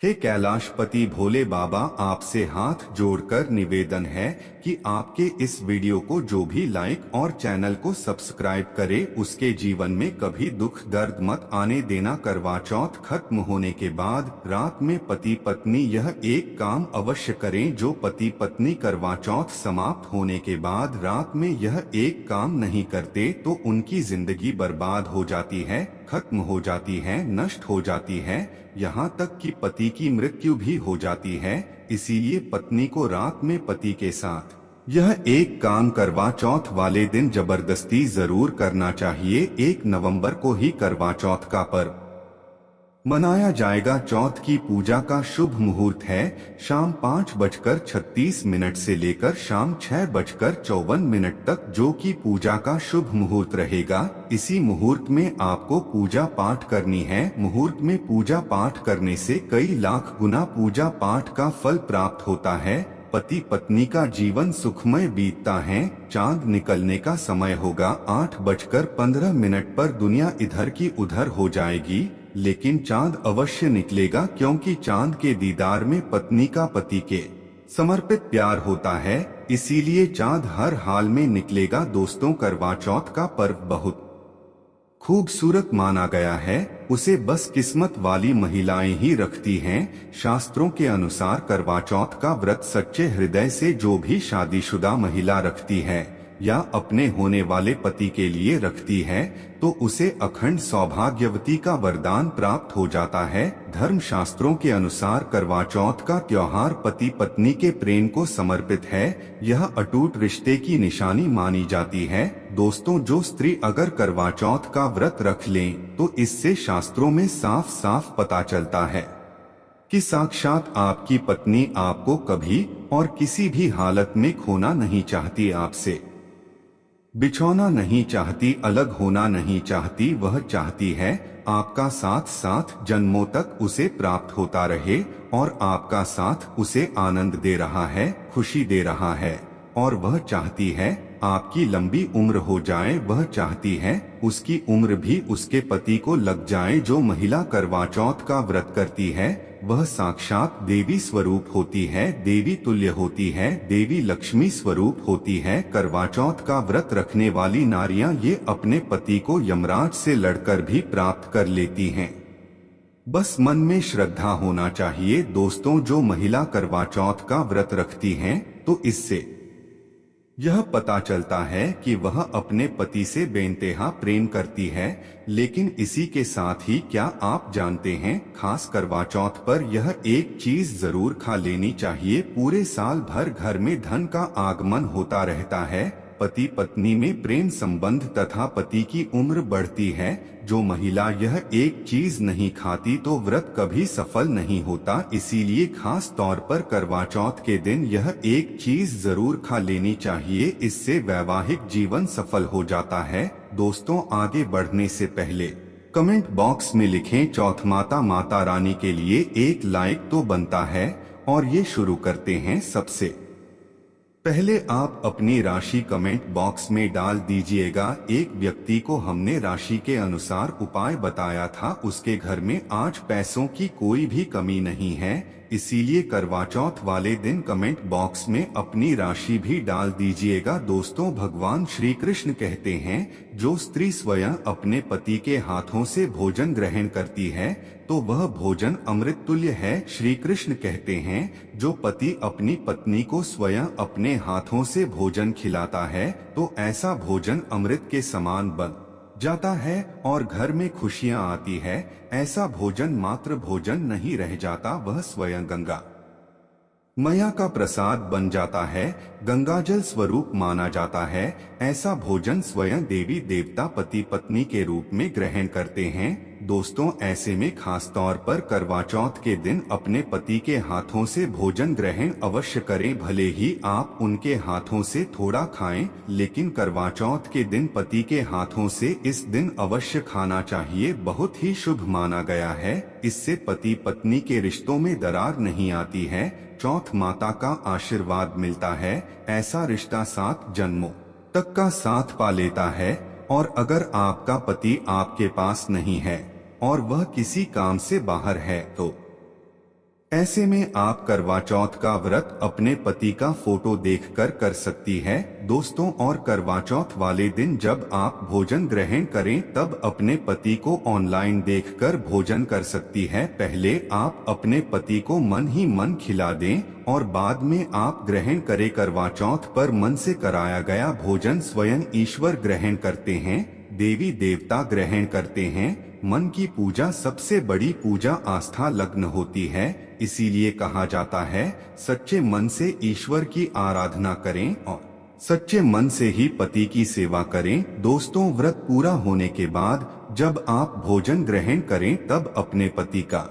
हे कैलाशपति भोले बाबा, आपसे हाथ जोड़कर निवेदन है कि आपके इस वीडियो को जो भी लाइक और चैनल को सब्सक्राइब करे उसके जीवन में कभी दुख दर्द मत आने देना। करवा चौथ खत्म होने के बाद रात में पति पत्नी यह एक काम अवश्य करें। जो पति पत्नी करवा चौथ समाप्त होने के बाद रात में यह एक काम नहीं करते तो उनकी जिंदगी बर्बाद हो जाती है, खत्म हो जाती है, नष्ट हो जाती है, यहाँ तक कि पति की मृत्यु भी हो जाती है। इसीलिए पत्नी को रात में पति के साथ यह एक काम करवा चौथ वाले दिन जबरदस्ती जरूर करना चाहिए। 1 नवंबर को ही करवा चौथ का पर्व मनाया जाएगा। चौथ की पूजा का शुभ मुहूर्त है शाम 5:36 से लेकर शाम 6:54 तक, जो कि पूजा का शुभ मुहूर्त रहेगा। इसी मुहूर्त में आपको पूजा पाठ करनी है। मुहूर्त में पूजा पाठ करने से कई लाख गुना पूजा पाठ का फल प्राप्त होता है। पति पत्नी का जीवन सुखमय बीतता है। चांद निकलने का समय होगा 8:15 पर। दुनिया इधर की उधर हो जाएगी, लेकिन चांद अवश्य निकलेगा, क्योंकि चांद के दीदार में पत्नी का पति के समर्पित प्यार होता है। इसीलिए चांद हर हाल में निकलेगा। दोस्तों, करवा चौथ का पर्व बहुत खूबसूरत माना गया है। उसे बस किस्मत वाली महिलाएं ही रखती हैं। शास्त्रों के अनुसार करवा चौथ का व्रत सच्चे हृदय से जो भी शादीशुदा महिला रखती है या अपने होने वाले पति के लिए रखती है तो उसे अखंड सौभाग्यवती का वरदान प्राप्त हो जाता है। धर्म शास्त्रों के अनुसार करवा चौथ का त्योहार पति पत्नी के प्रेम को समर्पित है। यह अटूट रिश्ते की निशानी मानी जाती है। दोस्तों, जो स्त्री अगर करवा चौथ का व्रत रख लें तो इससे शास्त्रों में साफ साफ पता चलता है कि साक्षात आपकी पत्नी आपको कभी और किसी भी हालत में खोना नहीं चाहती, आपसे बिछोना नहीं चाहती, अलग होना नहीं चाहती। वह चाहती है आपका साथ साथ जन्मों तक उसे प्राप्त होता रहे और आपका साथ उसे आनंद दे रहा है, खुशी दे रहा है। और वह चाहती है आपकी लंबी उम्र हो जाए। वह चाहती है उसकी उम्र भी उसके पति को लग जाए। जो महिला करवा चौथ का व्रत करती है वह साक्षात देवी स्वरूप होती है, देवी तुल्य होती है, देवी लक्ष्मी स्वरूप होती है। करवा चौथ का व्रत रखने वाली नारियां ये अपने पति को यमराज से लड़कर भी प्राप्त कर लेती हैं। बस मन में श्रद्धा होना चाहिए। दोस्तों, जो महिला करवा चौथ का व्रत रखती हैं तो इससे यह पता चलता है कि वह अपने पति से बेइंतहा प्रेम करती है। लेकिन इसी के साथ ही क्या आप जानते हैं, खास करवा चौथ पर यह एक चीज जरूर खा लेनी चाहिए। पूरे साल भर घर में धन का आगमन होता रहता है। पति पत्नी में प्रेम संबंध तथा पति की उम्र बढ़ती है। जो महिला यह एक चीज नहीं खाती तो व्रत कभी सफल नहीं होता। इसीलिए खास तौर पर करवा चौथ के दिन यह एक चीज जरूर खा लेनी चाहिए। इससे वैवाहिक जीवन सफल हो जाता है। दोस्तों, आगे बढ़ने से पहले कमेंट बॉक्स में लिखें चौथ माता माता रानी के लिए एक लाइक तो बनता है। और ये शुरू करते हैं। सबसे पहले आप अपनी राशि कमेंट बॉक्स में डाल दीजिएगा। एक व्यक्ति को हमने राशि के अनुसार उपाय बताया था, उसके घर में आज पैसों की कोई भी कमी नहीं है। इसीलिए करवा चौथ वाले दिन कमेंट बॉक्स में अपनी राशि भी डाल दीजिएगा। दोस्तों, भगवान श्री कृष्ण कहते हैं जो स्त्री स्वयं अपने पति के हाथों से भोजन ग्रहण करती है तो वह भोजन अमृत तुल्य है। श्री कृष्ण कहते हैं जो पति अपनी पत्नी को स्वयं अपने हाथों से भोजन खिलाता है तो ऐसा भोजन अमृत के समान बन जाता है और घर में खुशियां आती है। ऐसा भोजन मात्र भोजन नहीं रह जाता, वह स्वयं गंगा मैया का प्रसाद बन जाता है, गंगाजल स्वरूप माना जाता है। ऐसा भोजन स्वयं देवी देवता पति पत्नी के रूप में ग्रहण करते हैं। दोस्तों, ऐसे में खास तौर पर करवा चौथ के दिन अपने पति के हाथों से भोजन ग्रहण अवश्य करें। भले ही आप उनके हाथों से थोड़ा खाएं, लेकिन करवा चौथ के दिन पति के हाथों से इस दिन अवश्य खाना चाहिए। बहुत ही शुभ माना गया है। इससे पति पत्नी के रिश्तों में दरार नहीं आती है। चौथ माता का आशीर्वाद मिलता है। ऐसा रिश्ता 7 जन्मों तक का साथ पा लेता है। और अगर आपका पति आपके पास नहीं है और वह किसी काम से बाहर है तो ऐसे में आप करवा चौथ का व्रत अपने पति का फोटो देखकर कर सकती है दोस्तों। और करवा चौथ वाले दिन जब आप भोजन ग्रहण करें तब अपने पति को ऑनलाइन देखकर भोजन कर सकती है। पहले आप अपने पति को मन ही मन खिला दें और बाद में आप ग्रहण करें। करवा चौथ पर मन से कराया गया भोजन स्वयं ईश्वर ग्रहण करते हैं, देवी देवता ग्रहण करते हैं। मन की पूजा सबसे बड़ी पूजा आस्था लग्न होती है, इसीलिए कहा जाता है सच्चे मन से ईश्वर की आराधना करें और सच्चे मन से ही पति की सेवा करें। दोस्तों, व्रत पूरा होने के बाद जब आप भोजन ग्रहण करें तब अपने पति का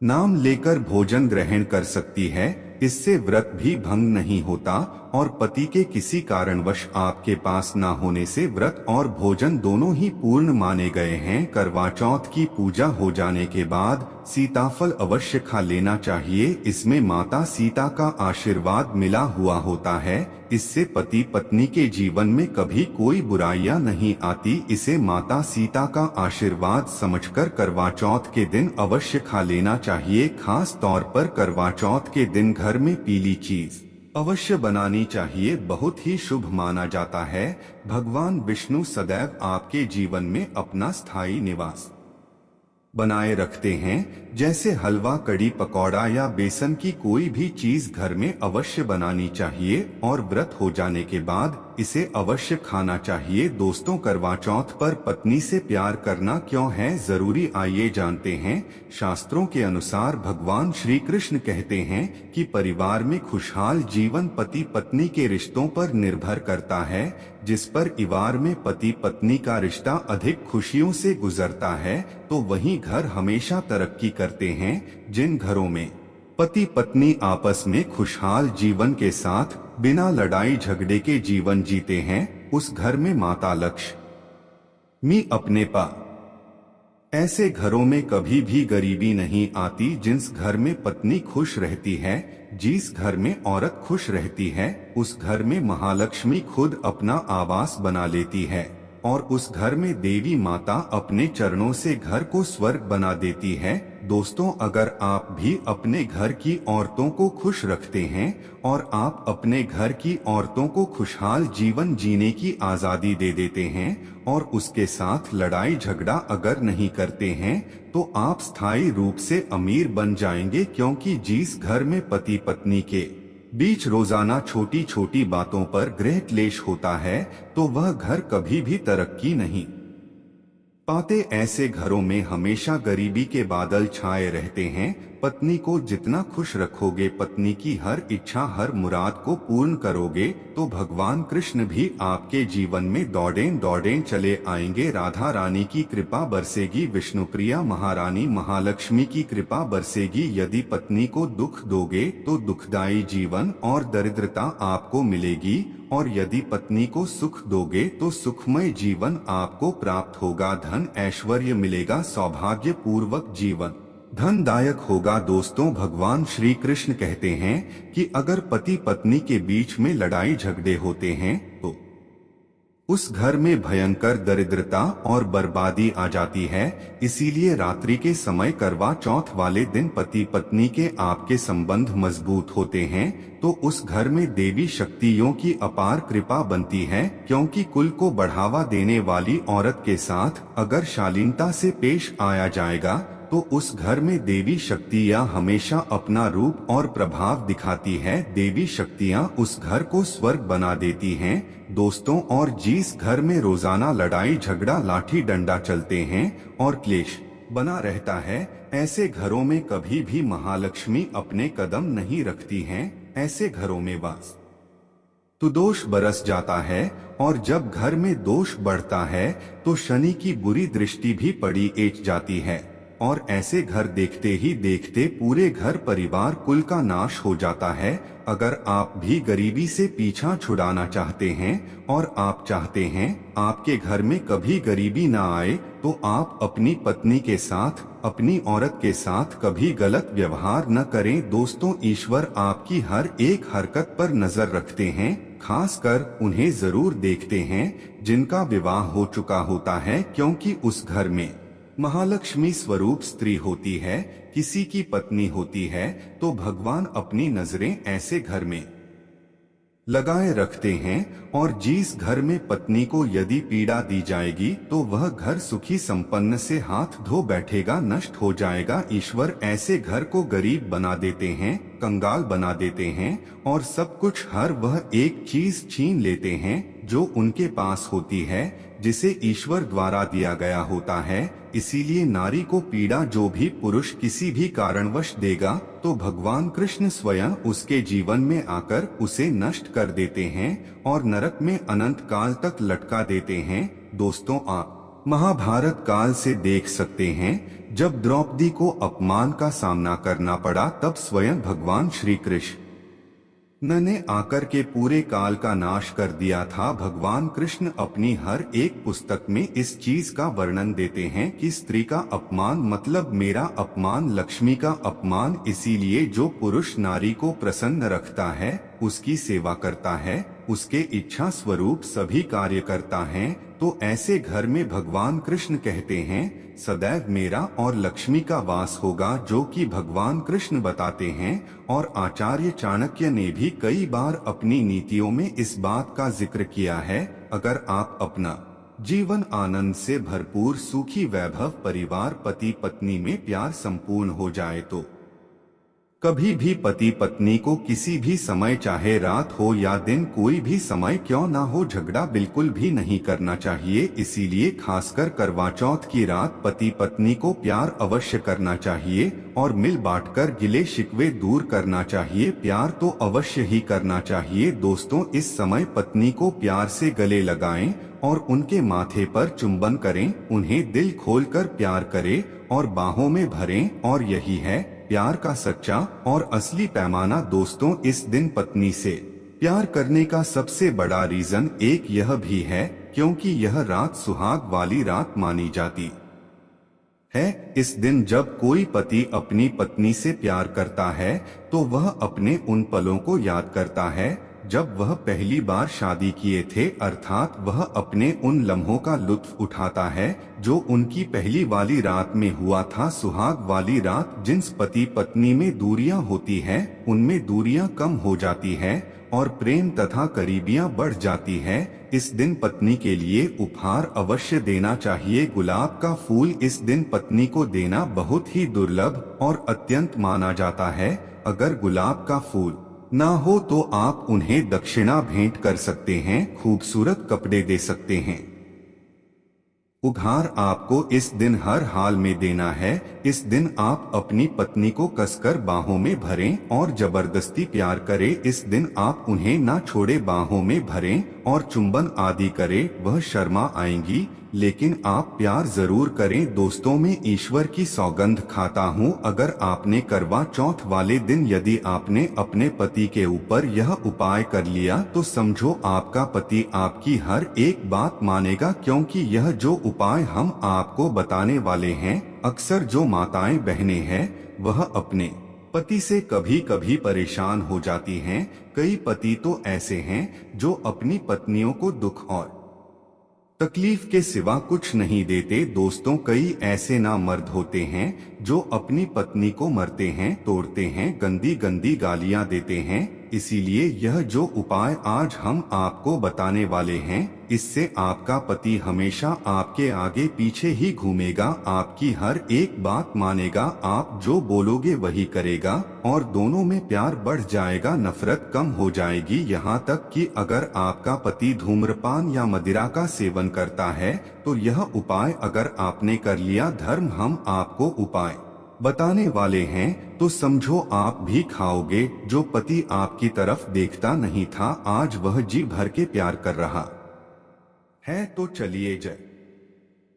नाम लेकर भोजन ग्रहण कर सकती है। इससे व्रत भी भंग नहीं होता और पति के किसी कारणवश आपके पास ना होने से व्रत और भोजन दोनों ही पूर्ण माने गए हैं। करवा चौथ की पूजा हो जाने के बाद सीताफल अवश्य खा लेना चाहिए। इसमें माता सीता का आशीर्वाद मिला हुआ होता है। इससे पति पत्नी के जीवन में कभी कोई बुराइयां नहीं आती। इसे माता सीता का आशीर्वाद समझकर करवा चौथ के दिन अवश्य खा लेना चाहिए। खास तौर पर करवा चौथ के दिन घर में पीली चीज अवश्य बनानी चाहिए, बहुत ही शुभ माना जाता है। भगवान विष्णु सदैव आपके जीवन में अपना स्थायी निवास बनाए रखते हैं। जैसे हलवा, कड़ी, पकौड़ा या बेसन की कोई भी चीज घर में अवश्य बनानी चाहिए और व्रत हो जाने के बाद इसे अवश्य खाना चाहिए। दोस्तों, करवा चौथ पर पत्नी से प्यार करना क्यों है जरूरी, आइए जानते हैं। शास्त्रों के अनुसार भगवान श्री कृष्ण कहते हैं कि परिवार में खुशहाल जीवन पति पत्नी के रिश्तों पर निर्भर करता है। जिस परिवार में पति पत्नी का रिश्ता अधिक खुशियों से गुजरता है तो वही घर हमेशा तरक्की करते हैं। जिन घरों में पति पत्नी आपस में खुशहाल जीवन के साथ बिना लड़ाई झगड़े के जीवन जीते हैं, उस घर में माता लक्ष्मी अपने ऐसे घरों में कभी भी गरीबी नहीं आती। जिस घर में पत्नी खुश रहती है, जिस घर में औरत खुश रहती है, उस घर में महालक्ष्मी खुद अपना आवास बना लेती है और उस घर में देवी माता अपने चरणों से घर को स्वर्ग बना देती है। दोस्तों, अगर आप भी अपने घर की औरतों को खुश रखते हैं और आप अपने घर की औरतों को खुशहाल जीवन जीने की आजादी दे देते हैं और उसके साथ लड़ाई झगड़ा अगर नहीं करते हैं तो आप स्थायी रूप से अमीर बन जाएंगे। क्योंकि जिस घर में पति पत्नी के बीच रोजाना छोटी छोटी बातों पर गृह क्लेश होता है तो वह घर कभी भी तरक्की नहीं पाते। ऐसे घरों में हमेशा गरीबी के बादल छाए रहते हैं। पत्नी को जितना खुश रखोगे, पत्नी की हर इच्छा हर मुराद को पूर्ण करोगे तो भगवान कृष्ण भी आपके जीवन में दौड़ें दौड़ें चले आएंगे। राधा रानी की कृपा बरसेगी, विष्णुप्रिया महारानी महालक्ष्मी की कृपा बरसेगी। यदि पत्नी को दुख दोगे तो दुखदायी जीवन और दरिद्रता आपको मिलेगी और यदि पत्नी को सुख दोगे तो सुखमय जीवन आपको प्राप्त होगा। धन ऐश्वर्य मिलेगा, सौभाग्य पूर्वक जीवन धनदायक होगा। दोस्तों, भगवान श्री कृष्ण कहते हैं कि अगर पति पत्नी के बीच में लड़ाई झगड़े होते हैं तो उस घर में भयंकर दरिद्रता और बर्बादी आ जाती है। इसीलिए रात्रि के समय करवा चौथ वाले दिन पति पत्नी के आपके संबंध मजबूत होते हैं तो उस घर में देवी शक्तियों की अपार कृपा बनती है। क्योंकि कुल को बढ़ावा देने वाली औरत के साथ अगर शालीनता से पेश आया जाएगा तो उस घर में देवी शक्तियां हमेशा अपना रूप और प्रभाव दिखाती है। देवी शक्तियां उस घर को स्वर्ग बना देती हैं। दोस्तों, और जिस घर में रोजाना लड़ाई झगड़ा लाठी डंडा चलते हैं और क्लेश बना रहता है, ऐसे घरों में कभी भी महालक्ष्मी अपने कदम नहीं रखती हैं। ऐसे घरों में वास तो दोष बरस जाता है और जब घर में दोष बढ़ता है तो शनि की बुरी दृष्टि भी पड़ी एच जाती है और ऐसे घर देखते ही देखते पूरे घर परिवार कुल का नाश हो जाता है। अगर आप भी गरीबी से पीछा छुड़ाना चाहते हैं और आप चाहते हैं आपके घर में कभी गरीबी ना आए तो आप अपनी पत्नी के साथ, अपनी औरत के साथ कभी गलत व्यवहार न करें। दोस्तों, ईश्वर आपकी हर एक हरकत पर नजर रखते हैं, खासकर उन्हें जरूर देखते हैं जिनका विवाह हो चुका होता है, क्योंकि उस घर में महालक्ष्मी स्वरूप स्त्री होती है, किसी की पत्नी होती है, तो भगवान अपनी नजरें ऐसे घर में लगाए रखते हैं और जिस घर में पत्नी को यदि पीड़ा दी जाएगी तो वह घर सुखी संपन्न से हाथ धो बैठेगा, नष्ट हो जाएगा। ईश्वर ऐसे घर को गरीब बना देते हैं, कंगाल बना देते हैं और सब कुछ हर वह एक चीज छीन लेते हैं जो उनके पास होती है, जिसे ईश्वर द्वारा दिया गया होता है। इसीलिए नारी को पीड़ा जो भी पुरुष किसी भी कारणवश देगा तो भगवान कृष्ण स्वयं उसके जीवन में आकर उसे नष्ट कर देते हैं और नरक में अनंत काल तक लटका देते हैं। दोस्तों, आप महाभारत काल से देख सकते हैं, जब द्रौपदी को अपमान का सामना करना पड़ा तब स्वयं भगवान श्री कृष्ण ने आकर के पूरे काल का नाश कर दिया था। भगवान कृष्ण अपनी हर एक पुस्तक में इस चीज का वर्णन देते हैं कि स्त्री का अपमान मतलब मेरा अपमान, लक्ष्मी का अपमान। इसीलिए जो पुरुष नारी को प्रसन्न रखता है, उसकी सेवा करता है, उसके इच्छा स्वरूप सभी कार्य करता है, तो ऐसे घर में भगवान कृष्ण कहते हैं सदैव मेरा और लक्ष्मी का वास होगा, जो कि भगवान कृष्ण बताते हैं। और आचार्य चाणक्य ने भी कई बार अपनी नीतियों में इस बात का जिक्र किया है। अगर आप अपना जीवन आनंद से भरपूर, सुखी, वैभव परिवार, पति पत्नी में प्यार संपूर्ण हो जाए तो कभी भी पति पत्नी को किसी भी समय, चाहे रात हो या दिन, कोई भी समय क्यों ना हो, झगड़ा बिल्कुल भी नहीं करना चाहिए। इसीलिए खासकर करवा चौथ की रात पति पत्नी को प्यार अवश्य करना चाहिए और मिल बांटकर गिले शिकवे दूर करना चाहिए। प्यार तो अवश्य ही करना चाहिए। दोस्तों, इस समय पत्नी को प्यार से गले लगाएं और उनके माथे पर चुंबन करें, उन्हें दिल खोलकर प्यार करें और बाहों में भरें। और यही है प्यार का सच्चा और असली पैमाना। दोस्तों, इस दिन पत्नी से प्यार करने का सबसे बड़ा रीजन एक यह भी है क्योंकि यह रात सुहाग वाली रात मानी जाती है। इस दिन जब कोई पति अपनी पत्नी से प्यार करता है तो वह अपने उन पलों को याद करता है जब वह पहली बार शादी किए थे, अर्थात वह अपने उन लम्हों का लुत्फ उठाता है जो उनकी पहली वाली रात में हुआ था। सुहाग वाली रात जिस पति पत्नी में दूरियां होती है उनमें दूरियां कम हो जाती है और प्रेम तथा करीबियां बढ़ जाती है। इस दिन पत्नी के लिए उपहार अवश्य देना चाहिए। गुलाब का फूल इस दिन पत्नी को देना बहुत ही दुर्लभ और अत्यंत माना जाता है। अगर गुलाब का फूल ना हो तो आप उन्हें दक्षिणा भेंट कर सकते हैं, खूबसूरत कपड़े दे सकते हैं। उपहार आपको इस दिन हर हाल में देना है। इस दिन आप अपनी पत्नी को कसकर बाहों में भरें और जबरदस्ती प्यार करें। इस दिन आप उन्हें ना छोड़े, बाहों में भरें और चुंबन आदि करें। वह शर्मा आएंगी लेकिन आप प्यार जरूर करें। दोस्तों, मैं ईश्वर की सौगंध खाता हूँ, अगर आपने करवा चौथ वाले दिन यदि आपने अपने पति के ऊपर यह उपाय कर लिया तो समझो आपका पति आपकी हर एक बात मानेगा, क्योंकि यह जो उपाय हम आपको बताने वाले हैं, अक्सर जो माताएं बहनें हैं वह अपने पति से कभी कभी परेशान हो जाती हैं। कई पति तो ऐसे हैं जो अपनी पत्नियों को दुख और तकलीफ के सिवा कुछ नहीं देते। दोस्तों, कई ऐसे ना मर्द होते हैं जो अपनी पत्नी को मरते हैं, तोड़ते हैं, गंदी गंदी गालियां देते हैं। इसीलिए यह जो उपाय आज हम आपको बताने वाले हैं, इससे आपका पति हमेशा आपके आगे पीछे ही घूमेगा, आपकी हर एक बात मानेगा, आप जो बोलोगे वही करेगा और दोनों में प्यार बढ़ जाएगा, नफरत कम हो जाएगी। यहाँ तक कि अगर आपका पति धूम्रपान या मदिरा का सेवन करता है तो यह उपाय अगर आपने कर लिया, धर्म हम आपको उपाय बताने वाले हैं, तो समझो आप भी खाओगे। जो पति आपकी तरफ देखता नहीं था, आज वह जी भर के प्यार कर रहा है। तो चलिए जय